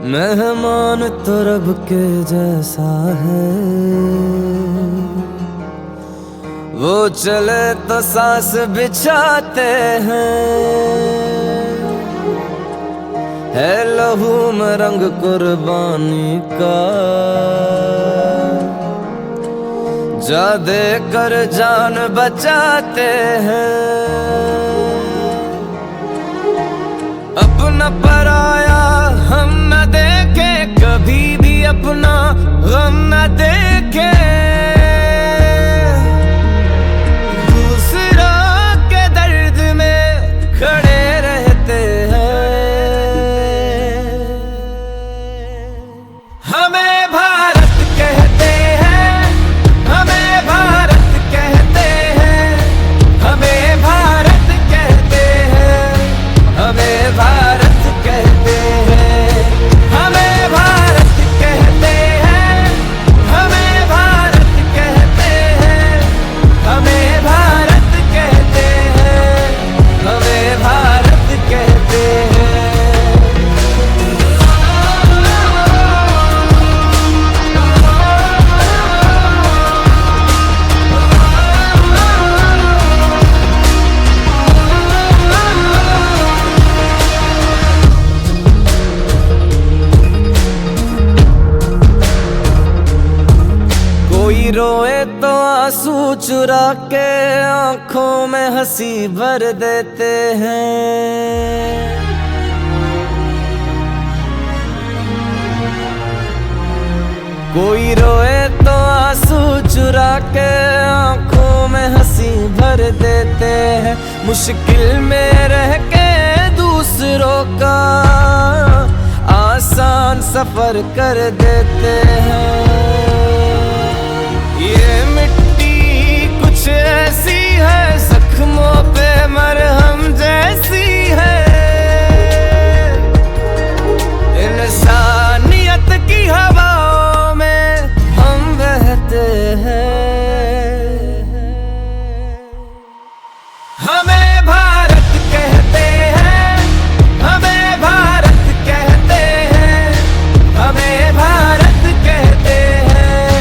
मेहमान तो रब के जैसा है, वो चले तो सांस बिछाते हैं। है लहू में रंग कुर्बानी का, जा दे कर जान बचाते हैं। अपना पराया हम न देखे, कभी भी अपना गम न देखे। दूसरा के दर्द में खड़े रहते हैं। हमें भारत कहते हैं, हमें भारत कहते हैं, हमें भारत कहते हैं, हमें भारत कहते हैं, हमें भारत कहते हैं, हमें भारत कहते हैं, हमें भारत कहते हैं, हमें भारत कहते हैं। कोई रोए तो आंसू चुरा के आंखों में हंसी भर देते हैं। कोई रोए तो आंसू चुरा के आंखों में हंसी भर देते हैं। मुश्किल में रह के दूसरों का आसान सफर कर देते हैं। ये मिट्टी कुछ ऐसी है, जख्मों पे मरहम जैसी है। इंसानियत की हवाओं में हम बहते हैं। हमें भारत कहते हैं, हमें भारत कहते हैं, हमें भारत कहते हैं,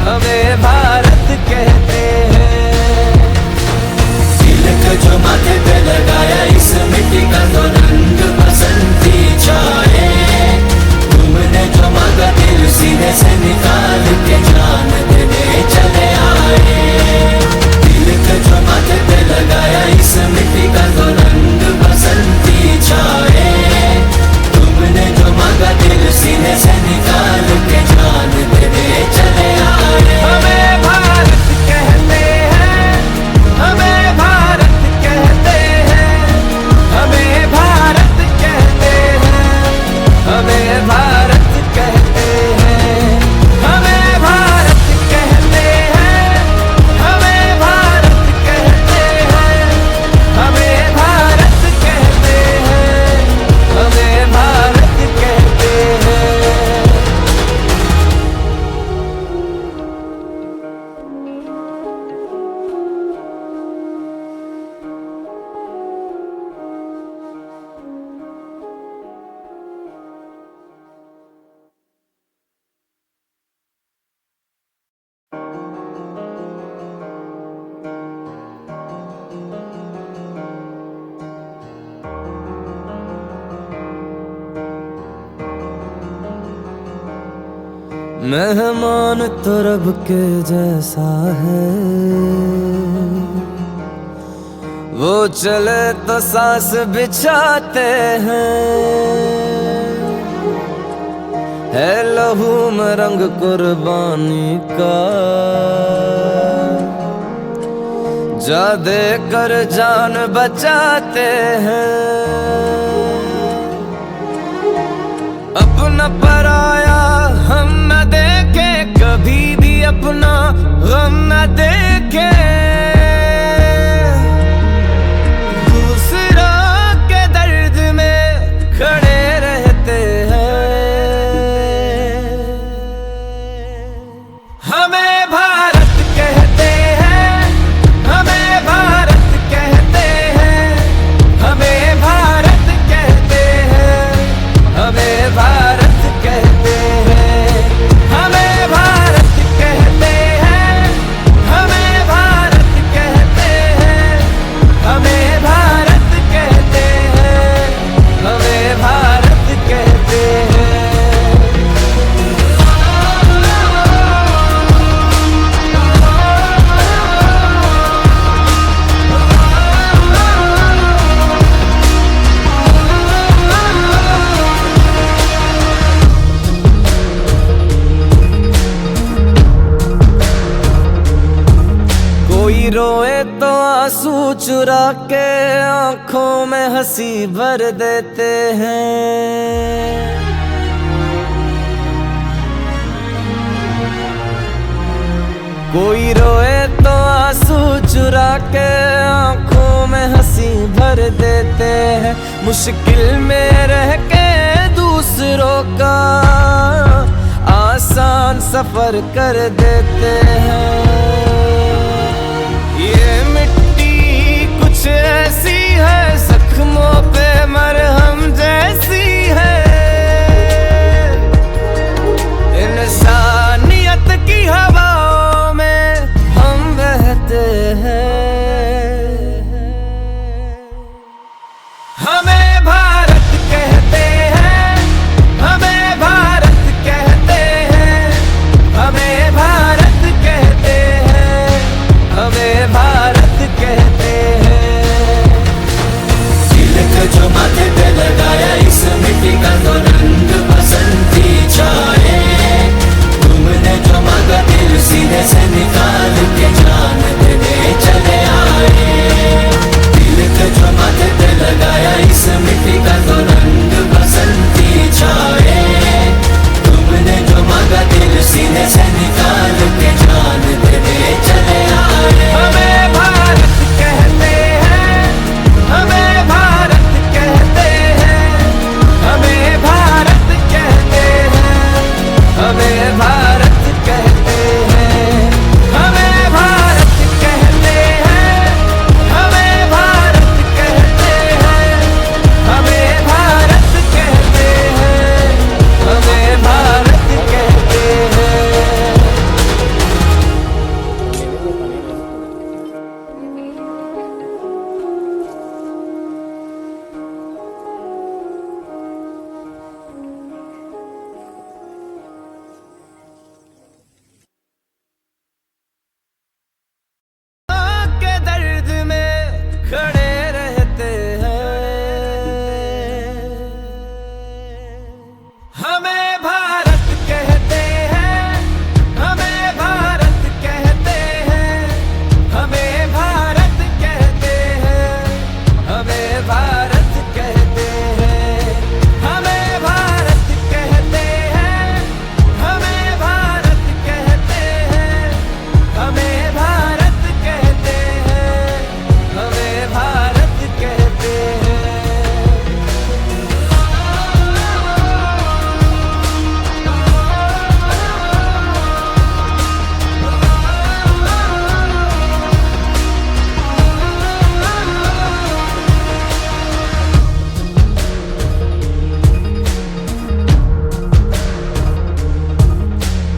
हमें भारत कहते हैं। तिलक जो माथे पे लगाया, इस मिट्टी का तो रंग बसंती छाए। तुमने जो मांगा दिल सीने से निकाल के जान देने चले आए। तिलक जो माथे पे लगाया, इस मिट्टी का तो रंग बसंती छाए। तुमने जो मांगा दिल सीने से निकाल के जान देने चले आए। हमें भारत कहते हैं, हमें भारत कहते हैं, हमें भारत कहते हैं, हमें भारत कहते हैं, हमें भारत कहते हैं, हमें भारत कहते हैं, हमें भारत कहते हैं, हमें भारत कहते हैं। मेहमान तो रब के जैसा है, वो चले तो सांस बिछाते हैं। है लहू में रंग कुर्बानी का, जा दे कर जान बचाते हैं। अपना पराया हम न देखे, कभी भी अपना गम न देखे। दूसरा के दर्द में खड़े रहते हैं। हमें भारत कहते हैं, हमें भारत कहते हैं, हमें भारत कहते हैं, हमें भारत रोए तो आंसू चुरा के आंखों में हंसी भर देते हैं। कोई रोए तो आंसू चुरा के आंखों में हंसी भर देते हैं। मुश्किल में रह के दूसरों का आसान सफर कर देते हैं। ये मिट्टी कुछ ऐसी है, जख्मों पे मरहम जैसी है। इंसानियत की हवाओं में हम बहते हैं। हमें भारत कहते हैं, हमें भारत कहते हैं, हमें भारत कहते हैं, हमें भारत कहते हैं। तिलक जो माथे पे लगाया इस मिट्टी का तो रंग बसंती छाए। तुमने जो मांगा दिल सीने से निकाल के जान देने चले आए। तिलक जो माथे पे लगाया इस मिट्टी का तो रंग बसंती छाए। तुमने जो मांगा दिल सीने से निकाल के जान देने चले आए। हमें भारत कहते हैं, हमें भारत कहते हैं, हमें भारत कहते हैं, हमें भारत कहते हैं, हमें भारत कहते हैं, हमें भारत कहते हैं, हमें भारत कहते हैं, हमें भारत कहते हैं। के दर्द में खड़े रहते हैं। हमें भारत कहते हैं, हमें भारत कहते हैं, हमें भारत कहते हैं, हमें भारत कहते हैं, हमें भारत कहते हैं, हमें भारत कहते हैं, हमें भारत कहते हैं, हमें भारत कहते हैं।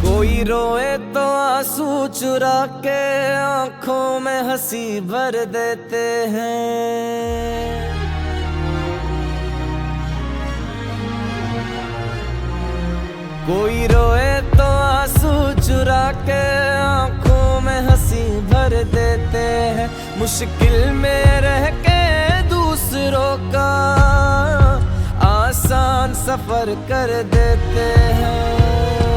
कोई रोए तो आंसू चुरा के आंखों में हंसी भर देते हैं। कोई रोए तो आंसू चुरा के आंखों में हंसी भर देते हैं। मुश्किल में रह के दूसरों का आसान सफर कर देते हैं।